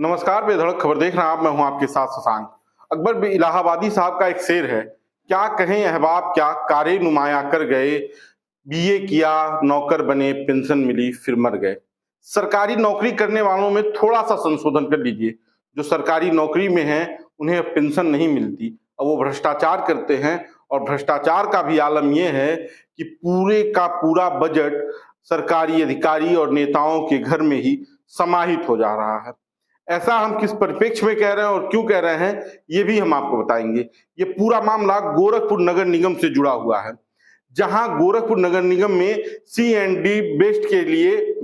नमस्कार, बेधड़क खबर देख रहे हैं आप। मैं हूं आपके साथ शशांक। अकबर इलाहाबादी साहब का एक शेर है, क्या कहें अहबाब क्या कारे नुमाया कर गए, बीए किया नौकर बने पेंशन मिली फिर मर गए। सरकारी नौकरी करने वालों में थोड़ा सा संशोधन कर लीजिए। जो सरकारी नौकरी में हैं उन्हें अब पेंशन नहीं मिलती, अब वो भ्रष्टाचार करते हैं। और भ्रष्टाचार का भी आलम यह है कि पूरे का पूरा बजट सरकारी अधिकारी और नेताओं के घर में ही समाहित हो जा रहा है। ऐसा हम किस परिप्रेक्ष्य में कह रहे हैं और क्यों कह रहे हैं, ये भी हम आपको बताएंगे। ये पूरा मामला गोरखपुर नगर निगम से जुड़ा हुआ है, जहां गोरखपुर नगर निगम में C&D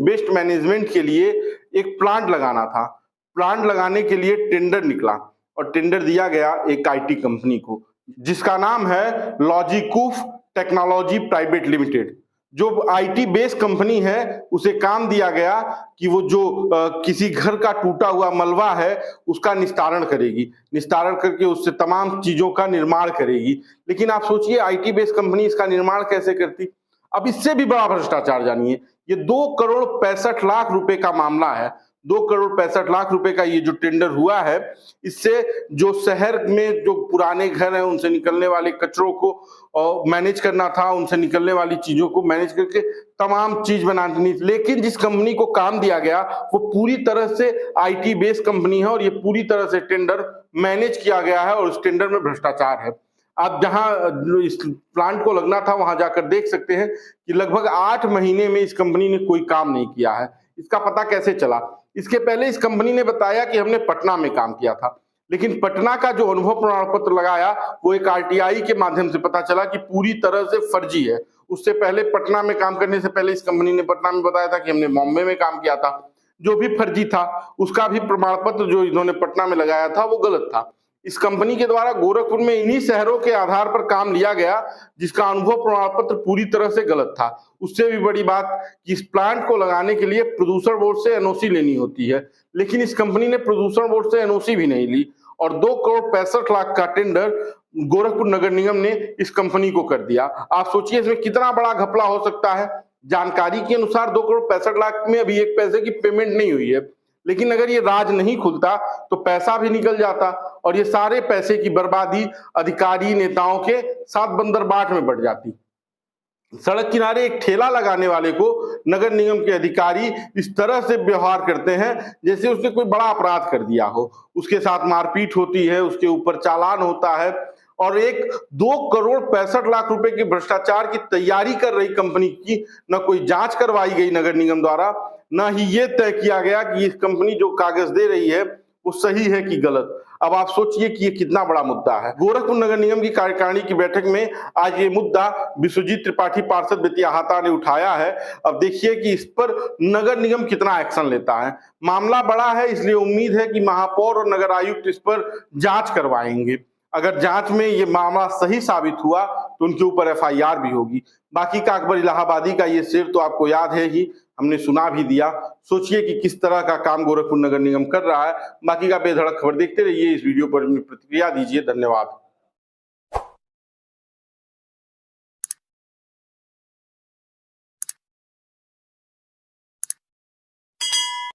बेस्ट मैनेजमेंट के लिए एक प्लांट लगाना था। प्लांट लगाने के लिए टेंडर निकला और टेंडर दिया गया एक IT कंपनी को, जिसका नाम है लॉजिकूफ टेक्नोलॉजी प्राइवेट लिमिटेड। जो IT बेस्ड कंपनी है उसे काम दिया गया कि वो जो किसी घर का टूटा हुआ मलबा है उसका निस्तारण करेगी, निस्तारण करके उससे तमाम चीजों का निर्माण करेगी। लेकिन आप सोचिए IT बेस्ड कंपनी इसका निर्माण कैसे करती। अब इससे भी बड़ा भ्रष्टाचार जानिए। ये 2,65,00,000 रुपए का मामला है। 2,65,00,000 रुपए का ये जो टेंडर हुआ है, इससे जो शहर में जो पुराने घर हैं उनसे निकलने वाले कचरों को मैनेज करना था, उनसे निकलने वाली चीजों को मैनेज करके तमाम चीज बनानी थी। लेकिन जिस कंपनी को काम दिया गया वो पूरी तरह से IT बेस्ड कंपनी है और ये पूरी तरह से टेंडर मैनेज किया गया है और उस टेंडर में भ्रष्टाचार है। आप जहां इस प्लांट को लगना था वहां जाकर देख सकते हैं कि लगभग 8 महीने में इस कंपनी ने कोई काम नहीं किया है। इसका पता कैसे चला? इसके पहले इस कंपनी ने बताया कि हमने पटना में काम किया था, लेकिन पटना का जो अनुभव प्रमाण पत्र लगाया वो एक RTI के माध्यम से पता चला कि पूरी तरह से फर्जी है। उससे पहले पटना में काम करने से पहले इस कंपनी ने पटना में बताया था कि हमने बॉम्बे में काम किया था, जो भी फर्जी था। उसका भी प्रमाण पत्र जो इन्होंने पटना में लगाया था वो गलत था। इस कंपनी के द्वारा गोरखपुर में इन्हीं शहरों के आधार पर काम लिया गया जिसका अनुभव प्रमाण पत्र पूरी तरह से गलत था। उससे भी बड़ी बात कि इस प्लांट को लगाने के लिए प्रदूषण बोर्ड से NOC लेनी होती है, लेकिन इस कंपनी ने प्रदूषण बोर्ड से NOC भी नहीं ली और 2,65,00,000 का टेंडर गोरखपुर नगर निगम ने इस कंपनी को कर दिया। आप सोचिए इसमें कितना बड़ा घपला हो सकता है। जानकारी के अनुसार 2,65,00,000 में अभी 1 पैसे की पेमेंट नहीं हुई है, लेकिन अगर ये राज नहीं खुलता तो पैसा भी निकल जाता और ये सारे पैसे की बर्बादी अधिकारी नेताओं के साथ बंदरबाट में बढ़ जाती। सड़क किनारे एक ठेला लगाने वाले को नगर निगम के अधिकारी इस तरह से व्यवहार करते हैं जैसे उसने कोई बड़ा अपराध कर दिया हो। उसके साथ मारपीट होती है, उसके ऊपर चालान होता है और एक 2,65,00,000 रुपए के भ्रष्टाचार की तैयारी कर रही कंपनी की न कोई जांच करवाई गई नगर निगम द्वारा, न ही ये तय किया गया कि ये कंपनी जो कागज दे रही है वो सही है कि गलत। अब आप सोचिए कि ये कितना बड़ा मुद्दा है। गोरखपुर नगर निगम की कार्यकारिणी की बैठक में आज ये मुद्दा विश्वजीत त्रिपाठी पार्षद बेतियाहाता ने उठाया है। अब देखिए कि इस पर नगर निगम कितना एक्शन लेता है। मामला बड़ा है, इसलिए उम्मीद है कि महापौर और नगर आयुक्त इस पर जांच करवाएंगे। अगर जांच में ये मामला सही साबित हुआ तो उनके ऊपर FIR भी होगी। बाकी का अकबर इलाहाबादी का ये शेर तो आपको याद है ही, हमने सुना भी दिया। सोचिए कि किस तरह का काम गोरखपुर नगर निगम कर रहा है। बाकी का बेधड़क खबर देखते रहिए। इस वीडियो पर अपनी प्रतिक्रिया दीजिए। धन्यवाद।